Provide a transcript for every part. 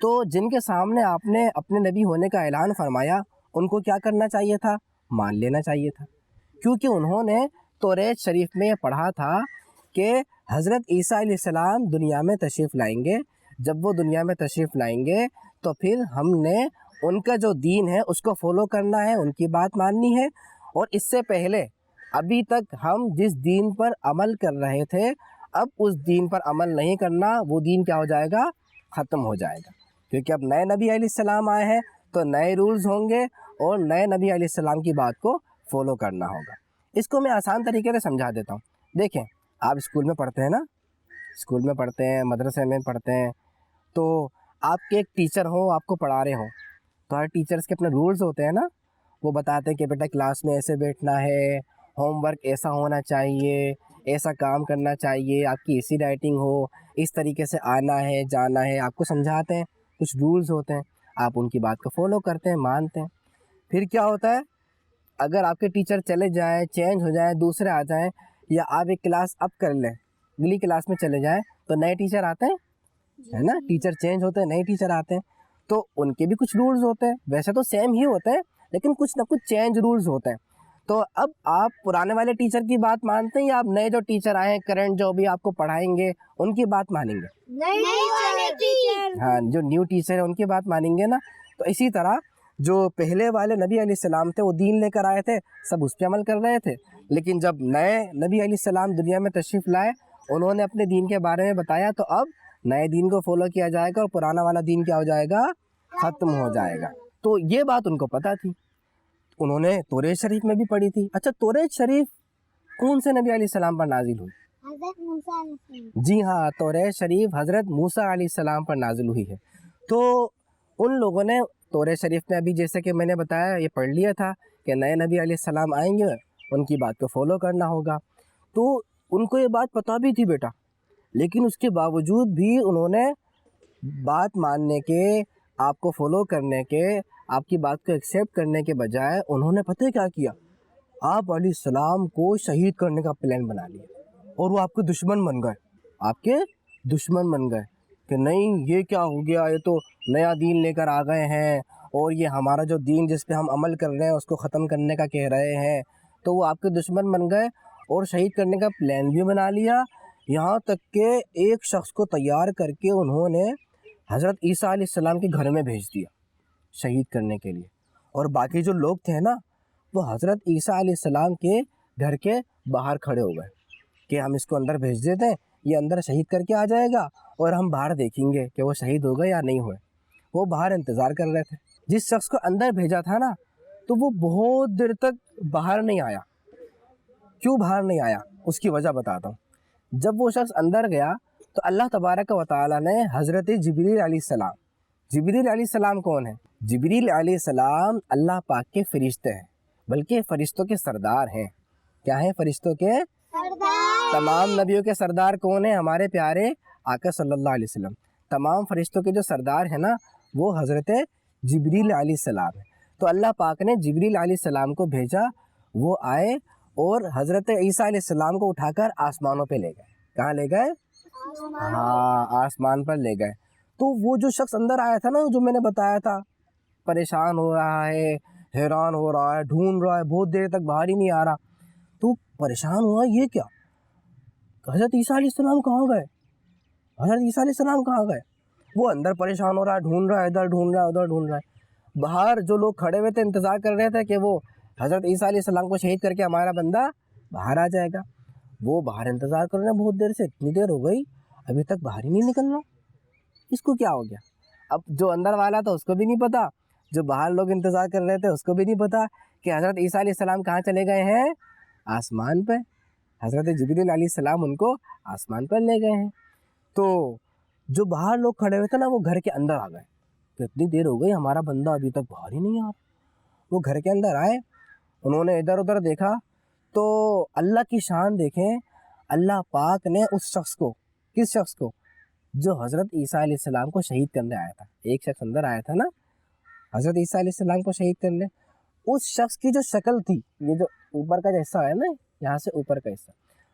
تو جن کے سامنے آپ نے اپنے نبی ہونے کا اعلان فرمایا ان کو کیا کرنا چاہیے تھا؟ مان لینا چاہیے تھا، کیونکہ انہوں نے توریت شریف میں یہ پڑھا تھا کہ حضرت عیسیٰ علیہ السلام دنیا میں تشریف لائیں گے. جب وہ دنیا میں تشریف لائیں گے تو پھر ہم نے ان کا جو دین ہے اس کو فالو کرنا ہے، ان کی بات ماننی ہے. اور اس سے پہلے ابھی تک ہم جس دین پر عمل کر رہے تھے، اب اس دین پر عمل نہیں کرنا، وہ دین کیا ہو جائے گا؟ ختم ہو جائے گا. کیونکہ اب نئے نبی علیہ السلام آئے ہیں تو نئے رولز ہوں گے اور نئے نبی علیہ السلام کی بات کو فالو کرنا ہوگا. اس کو میں آسان طریقے سے سمجھا دیتا ہوں. دیکھیں، آپ اسکول میں پڑھتے ہیں نا، اسکول میں پڑھتے ہیں، مدرسے میں پڑھتے ہیں، تو آپ کے ایک ٹیچر ہوں، آپ کو پڑھا رہے ہوں، تو ہر ٹیچرس کے اپنے رولز ہوتے ہیں نا. وہ بتاتے ہیں کہ بیٹا کلاس میں ایسے بیٹھنا ہے، ہوم ورک ایسا ہونا چاہیے، ایسا کام کرنا چاہیے، آپ کی ایسی رائٹنگ ہو، اس طریقے سے آنا ہے جانا ہے. آپ کو سمجھاتے ہیں، کچھ رولز ہوتے ہیں، آپ ان کی بات کو فالو کرتے ہیں، مانتے ہیں. پھر کیا ہوتا ہے؟ اگر آپ کے ٹیچر چلے جائیں، چینج ہو جائیں، دوسرے آ جائیں، یا آپ ایک کلاس اپ کر لیں، اگلی کلاس میں چلے جائیں، تو نئے ٹیچر آتے ہیں، ہے نا، ٹیچر چینج ہوتے ہیں، نئے ٹیچر آتے ہیں، تو ان کے بھی کچھ رولز ہوتے ہیں. ویسے تو سیم ہی ہوتے ہیں لیکن کچھ نہ کچھ چینج رولز ہوتے ہیں. تو اب آپ پرانے والے ٹیچر کی بات مانتے ہیں یا آپ نئے جو ٹیچر آئے ہیں کرنٹ جو بھی آپ کو پڑھائیں گے ان کی بات مانیں گے؟ ہاں، جو نیو ٹیچر ہیں ان کی بات مانیں گے نا. تو اسی طرح جو پہلے والے نبی علیہ السلام تھے وہ دین لے کر آئے تھے، سب اس پہ عمل کر رہے تھے. لیکن جب نئے نبی علیہ السلام دنیا میں تشریف لائے، انہوں نے اپنے دین کے بارے میں بتایا، تو اب نئے دین کو فالو کیا جائے گا اور پرانا والا دین کیا ہو جائے گا؟ ختم ہو جائے گا. تو یہ بات ان کو پتہ تھی، انہوں نے توریت شریف میں بھی پڑھی تھی. اچھا، توریت شریف کون سے نبی علیہ السلام پر نازل ہوئی؟ حضرت موسیٰ علیہ السلام. جی ہاں، توریت شریف حضرت موسیٰ علیہ السلام پر نازل ہوئی ہے. تو ان لوگوں نے توریت شریف میں ابھی جیسے کہ میں نے بتایا یہ پڑھ لیا تھا کہ نئے نبی علیہ السلام آئیں گے، ان کی بات کو فالو کرنا ہوگا. تو ان کو یہ بات پتہ بھی تھی بیٹا، لیکن اس کے باوجود بھی انہوں نے بات ماننے کے، آپ کو فالو کرنے کے، آپ کی بات کو ایکسیپٹ کرنے کے بجائے انہوں نے پتہ کیا کیا؟ آپ علیہ السلام کو شہید کرنے کا پلان بنا لیا، اور وہ آپ کے دشمن بن گئے، آپ کے دشمن بن گئے کہ نہیں یہ کیا ہو گیا، یہ تو نیا دین لے کر آ گئے ہیں اور یہ ہمارا جو دین جس پہ ہم عمل کر رہے ہیں اس کو ختم کرنے کا کہہ رہے ہیں. تو وہ آپ کے دشمن بن گئے اور شہید کرنے کا پلان بھی بنا لیا. یہاں تک کہ ایک شخص کو تیار کر کے انہوں نے حضرت عیسیٰ علیہ السلام کے گھر میں بھیج دیا شہید کرنے کے لیے. اور باقی جو لوگ تھے نا وہ حضرت عیسیٰ علیہ السلام کے گھر کے باہر کھڑے ہو گئے کہ ہم اس کو اندر بھیج دیتے ہیں، یہ اندر شہید کر کے آ جائے گا اور ہم باہر دیکھیں گے کہ وہ شہید ہو گئے یا نہیں ہوئے. وہ باہر انتظار کر رہے تھے. جس شخص کو اندر بھیجا تھا نا تو وہ بہت دیر تک باہر نہیں آیا. کیوں باہر نہیں آیا؟ اس کی وجہ بتاتا ہوں. جب وہ شخص اندر گیا تو اللہ تبارک و تعالیٰ نے حضرت جبریل علیہ السلام، جبریل علیہ السلام کون ہے؟ جبریل علیہ السلام اللہ پاک کے فرشتے ہیں، بلکہ فرشتوں کے سردار ہیں. کیا ہیں فرشتوں کے؟ سردار. تمام نبیوں کے سردار کون ہیں؟ ہمارے پیارے آقا صلی اللہ علیہ وسلم. تمام فرشتوں کے جو سردار ہیں نا وہ حضرت جبریل علیہ السلام ہیں. تو اللہ پاک نے جبریل علیہ السلام کو بھیجا، وہ آئے اور حضرت عیسیٰ علیہ السلام کو اٹھا کر آسمانوں پہ لے گئے. کہاں لے گئے؟ ہاں، آسمان پر لے گئے. تو وہ جو شخص اندر آیا تھا نا، جو میں نے بتایا تھا، پریشان ہو رہا ہے، حیران ہو رہا ہے، ڈھونڈ رہا ہے، بہت دیر تک باہر ہی نہیں آ رہا، تو پریشان ہوا یہ کیا، حضرت عیسیٰ علیہ السلام کہاں گئے، حضرت عیسیٰ علیہ السلام کہاں گئے. وہ اندر پریشان ہو رہا ہے، ڈھونڈ رہا ہے، ادھر ڈھونڈ رہا ہے، ادھر ڈھونڈ رہا ہے. باہر جو لوگ کھڑے ہوئے تھے انتظار کر رہے تھے کہ وہ حضرت عیسیٰ علیہ السلام کو شہید کر کے ہمارا بندہ باہر آ جائے گا. وہ باہر انتظار کر رہے ہیں بہت دیر سے، اتنی دیر ہو گئی ابھی تک باہر ہی نہیں نکل رہا. اس کو کیا ہو گیا؟ اب جو اندر والا تھا اس کو بھی نہیں پتا، جو باہر لوگ انتظار کر رہے تھے اس کو بھی نہیں پتا کہ حضرت عیسیٰ علیہ السلام کہاں چلے گئے ہیں؟ آسمان پہ. حضرت جبریل علیہ السلام ان کو آسمان پر لے گئے ہیں. تو جو باہر لوگ کھڑے ہوئے تھے نا وہ گھر کے اندر آ گئے کہ اتنی دیر ہو گئی ہمارا بندہ ابھی تک باہر ہی نہیں آ رہا. وہ گھر کے اندر آئے، انہوں نے ادھر ادھر دیکھا تو اللہ کی شان دیکھیں، اللہ پاک نے اس شخص کو، کس شخص کو؟ جو حضرت عیسیٰ علیہ السلام کو شہید کرنے آیا تھا. ایک شخص اندر آیا تھا نا حضرت عیسیٰ علیہ السلام کو شہید کرنے، اس شخص کی جو شکل تھی، یہ جو اوپر کا جو حصہ ہے نا، یہاں سے اوپر کا حصہ،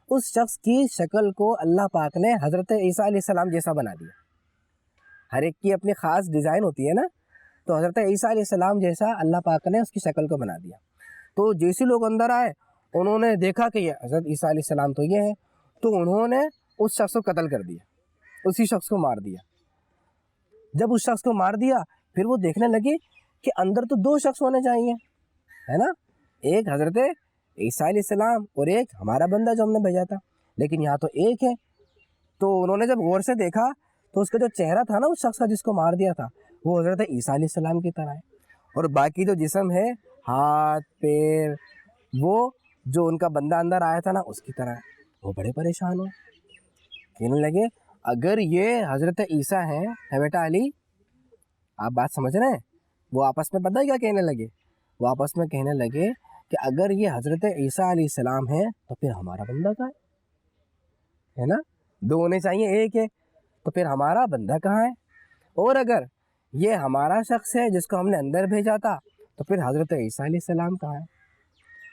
اس شخص کی شکل کو اللہ پاک نے حضرت عیسیٰ علیہ السلام جیسا بنا دیا. ہر ایک کی اپنی خاص ڈیزائن ہوتی ہے نا. تو حضرت عیسیٰ علیہ السلام جیسا اللہ پاک نے اس کی شکل کو بنا دیا. تو جیسے لوگ اندر آئے انہوں نے دیکھا کہ یہ حضرت عیسیٰ علیہ السلام تو یہ ہیں, تو انہوں نے اس شخص کو قتل کر دیا, اسی شخص کو مار دیا. جب اس شخص کو مار دیا پھر وہ دیکھنے لگے کہ اندر تو 2 شخص ہونے چاہیے, ہے نا, ایک حضرت عیسیٰ علیہ السلام اور ایک ہمارا بندہ جو ہم نے بھیجا تھا, لیکن یہاں تو ایک ہے. تو انہوں نے جب غور سے دیکھا تو اس کا جو چہرہ تھا نا اس شخص کا جس کو مار دیا تھا, وہ حضرت عیسیٰ علیہ السلام کی طرح ہے, اور باقی جو جسم ہے, ہاتھ پیر, وہ جو ان کا بندہ اندر آیا تھا نا اس کی طرح ہے. وہ بڑے پریشان ہوئے, کہنے لگے اگر یہ حضرت عیسیٰ ہیں بیٹا علی, آپ بات سمجھ رہے ہیں, وہ آپس میں پتہ ہے کیا کہنے لگے, وہ آپس میں کہنے لگے کہ اگر یہ حضرت عیسیٰ علیہ السلام ہیں تو پھر ہمارا بندہ کہاں ہے نا, 2 ہونے چاہیے, ایک ہے, تو پھر ہمارا بندہ کہاں ہے, اور اگر یہ ہمارا شخص ہے جس کو ہم نے اندر بھیجا تھا تو پھر حضرت عیسیٰ علیہ السلام کہاں ہے.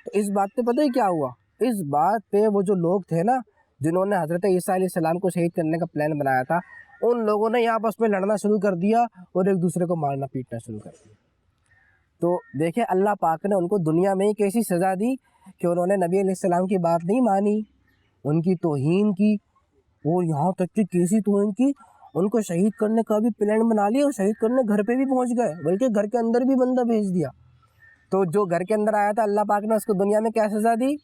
تو اس بات پہ پتہ ہی کیا ہوا, اس بات پہ وہ جو لوگ تھے نا جنہوں نے حضرت عیسیٰ علیہ السلام کو شہید کرنے کا پلان بنایا تھا, ان لوگوں نے آپس میں لڑنا شروع کر دیا اور ایک دوسرے کو مارنا پیٹنا شروع کر دیا. تو دیکھیں اللہ پاک نے ان کو دنیا میں ہی کیسی سزا دی کہ انہوں نے نبی علیہ السلام کی بات نہیں مانی, ان کی توہین کی, اور یہاں تک کہ کیسی توہین کی, ان کو شہید کرنے کا بھی پلان بنا لیا اور شہید کرنے گھر پہ بھی پہنچ گئے, بلکہ گھر کے اندر بھی بندہ بھیج دیا. تو جو گھر کے اندر آیا تھا اللہ پاک نے اس کو دنیا میں کیا سزا دی,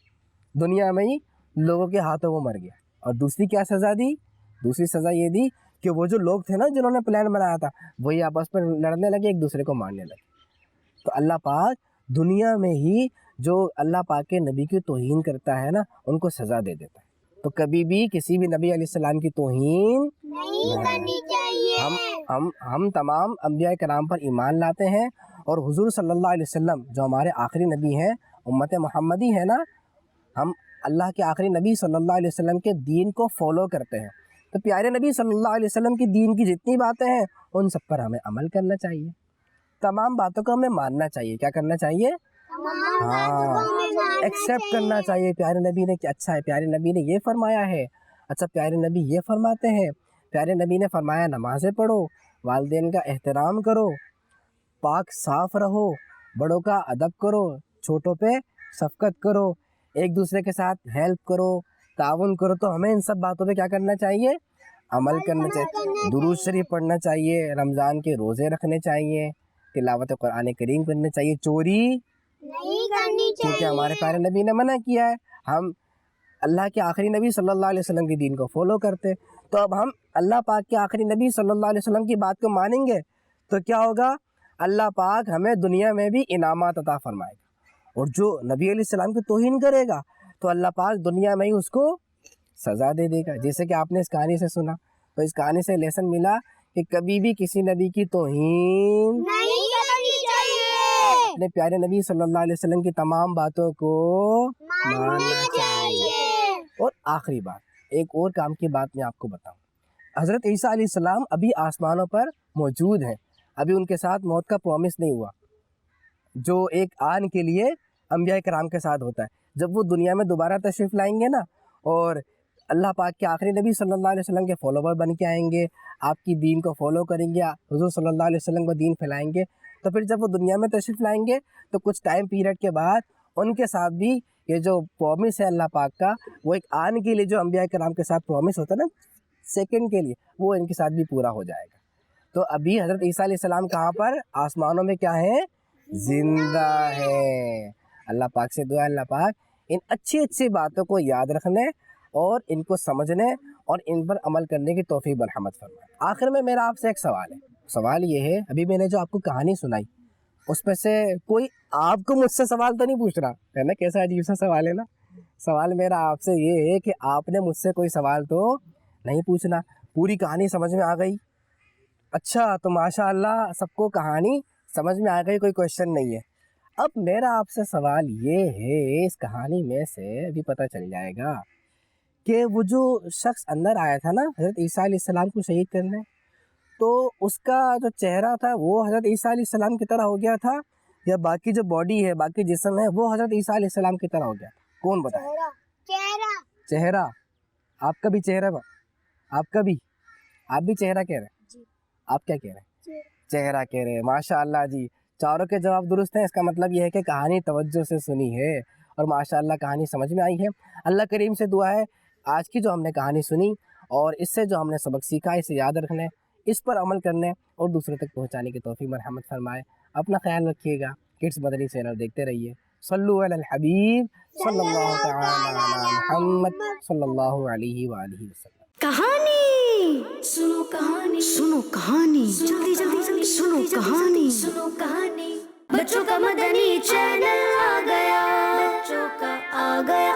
دنیا میں ہی لوگوں کے ہاتھوں وہ مر گیا. اور دوسری کیا سزا دی, دوسری سزا یہ دی کہ وہ جو لوگ تھے نا جنہوں نے پلان بنایا تھا وہی آپس میں لڑنے لگے, ایک دوسرے کو مارنے لگے. تو اللہ پاک دنیا میں ہی جو اللہ پاک کے نبی کی توہین کرتا ہے نا ان کو سزا دے دیتا ہے. تو کبھی بھی کسی بھی نبی علیہ السلام کی توہین نہیں کرنی چاہیے. ہم تمام انبیاء کرام پر ایمان لاتے ہیں, اور حضور صلی اللہ علیہ وسلم جو ہمارے آخری نبی ہیں, امت محمدی ہے نا, ہم اللہ کے آخری نبی صلی اللہ علیہ وسلم کے دین کو فالو کرتے ہیں. تو پیارے نبی صلی اللہ علیہ وسلم کی دین کی جتنی باتیں ہیں ان سب پر ہمیں عمل کرنا چاہیے, تمام باتوں کو ہمیں ماننا چاہیے. کیا کرنا چاہیے؟ ہاں, ایکسیپٹ کرنا چاہیے. پیارے نبی نے کہ اچھا ہے, پیارے نبی نے یہ فرمایا ہے, اچھا پیارے نبی یہ فرماتے ہیں, پیارے نبی نے فرمایا نمازیں پڑھو, والدین کا احترام کرو, پاک صاف رہو, بڑوں کا ادب کرو, چھوٹوں پہ شفقت کرو, ایک دوسرے کے ساتھ ہیلپ کرو, تعاون کرو. تو ہمیں ان سب باتوں پہ کیا کرنا چاہیے؟ عمل کرنا چاہیے. درود شریف پڑھنا چاہیے, رمضان کے روزے رکھنے چاہیے, تلاوت قرآن کریم کرنا چاہیے, چوری نہیں کرنی کیونکہ ہمارے پیارے نبی نے منع کیا ہے. ہم اللہ کے آخری نبی صلی اللہ علیہ وسلم کی دین کو فالو کرتے, تو اب ہم اللہ پاک کے آخری نبی صلی اللہ علیہ وسلم کی بات کو مانیں گے تو کیا ہوگا, اللہ پاک ہمیں دنیا میں بھی انعامات عطا فرمائے گا. اور جو نبی علیہ السلام کی توہین کرے گا تو اللہ پاک دنیا میں ہی اس کو سزا دے دے گا. جیسے کہ آپ نے اس کہانی سے سنا, تو اس کہانی سے لیسن ملا کہ کبھی بھی کسی نبی کی توہین نہیں کرنی چاہیے. اپنے پیارے نبی صلی اللہ علیہ وسلم کی تمام باتوں کو ماننا چاہیے. اور آخری بات, ایک اور کام کی بات میں آپ کو بتاؤں. حضرت عیسیٰ علیہ السلام ابھی آسمانوں پر موجود ہیں, ابھی ان کے ساتھ موت کا پرومس نہیں ہوا جو ایک آن کے لیے انبیاء کرام کے ساتھ ہوتا ہے. جب وہ دنیا میں دوبارہ تشریف لائیں گے نا, اور اللہ پاک کے آخری نبی صلی اللہ علیہ وسلم کے فالوور بن کے آئیں گے, آپ کی دین کو فالو کریں گے, حضور صلی اللہ علیہ وسلم کو دین پھیلائیں گے, تو پھر جب وہ دنیا میں تشریف لائیں گے تو کچھ ٹائم پیریڈ کے بعد ان کے ساتھ بھی یہ جو پرومس ہے اللہ پاک کا, وہ ایک آن کے لیے جو انبیاء کرام کے ساتھ پرومس ہوتا ہے نا سیکنڈ کے لیے, وہ ان کے ساتھ بھی پورا ہو جائے گا. تو ابھی حضرت عیسیٰ علیہ السلام کہاں پر؟ آسمانوں میں کیا ہے؟ زندہ ہے. اللہ پاک سے دعا, اللہ پاک ان اچھی اچھی باتوں کو یاد رکھنے اور ان کو سمجھنے اور ان پر عمل کرنے کی توفیق مرحمت فرمائے. آخر میں میرا آپ سے ایک سوال ہے. سوال یہ ہے, ابھی میں نے جو آپ کو کہانی سنائی اس میں سے کوئی آپ کو مجھ سے سوال تو نہیں پوچھ رہا ہے نا؟ کیسا عجیب سا سوال ہے نا. سوال میرا آپ سے یہ ہے کہ آپ نے مجھ سے کوئی سوال تو نہیں پوچھنا, پوری کہانی سمجھ میں آ گئی. اچھا, تو ماشاء اللہ سب کو کہانی سمجھ میں آ گئی, کوئی کوشچن نہیں ہے. اب میرا آپ سے سوال یہ ہے, اس کہانی میں سے ابھی پتہ چل جائے گا کہ وہ جو شخص اندر آیا تھا نا حضرت عیسیٰ علیہ السلام کو شہید کرنے, تو اس کا جو چہرہ تھا وہ حضرت عیسیٰ علیہ السلام کی طرح ہو گیا تھا, یا باقی جو باڈی ہے, باقی جسم ہے, وہ حضرت عیسیٰ علیہ السلام کی طرح ہو گیا؟ کون بتائے؟ چہرہ. آپ کا بھی چہرہ, آپ کا بھی, آپ بھی چہرہ کہہ رہے ہیں. آپ کیا کہہ رہے ہیں؟ چہرہ کہہ رہے ہیں. ماشاء اللہ جی, چاروں کے جواب درست ہیں. اس کا مطلب یہ ہے کہ کہانی توجہ سے سنی ہے اور ماشاء اللہ کہانی سمجھ میں آئی ہے. اللہ کریم سے دعا ہے آج کی جو ہم نے کہانی سنی اور اس سے جو ہم نے سبق سیکھا اسے یاد رکھنے, اس پر عمل کرنے اور دوسروں تک پہنچانے کی توفیق مرحمت فرمائے. اپنا خیال رکھیے گا. کڈس مدنی چینل دیکھتے رہیے. صلو علی الحبیب صلی اللہ تعالی علی محمد صلی اللہ علیہ وآلہ وسلم. کہانی سنو کہانی سنو کہانی جلدی جلدی جلدی سنو کہانی. سنو کہانی. بچوں کا مدنی چینل آ گیا, بچوں کا آ گیا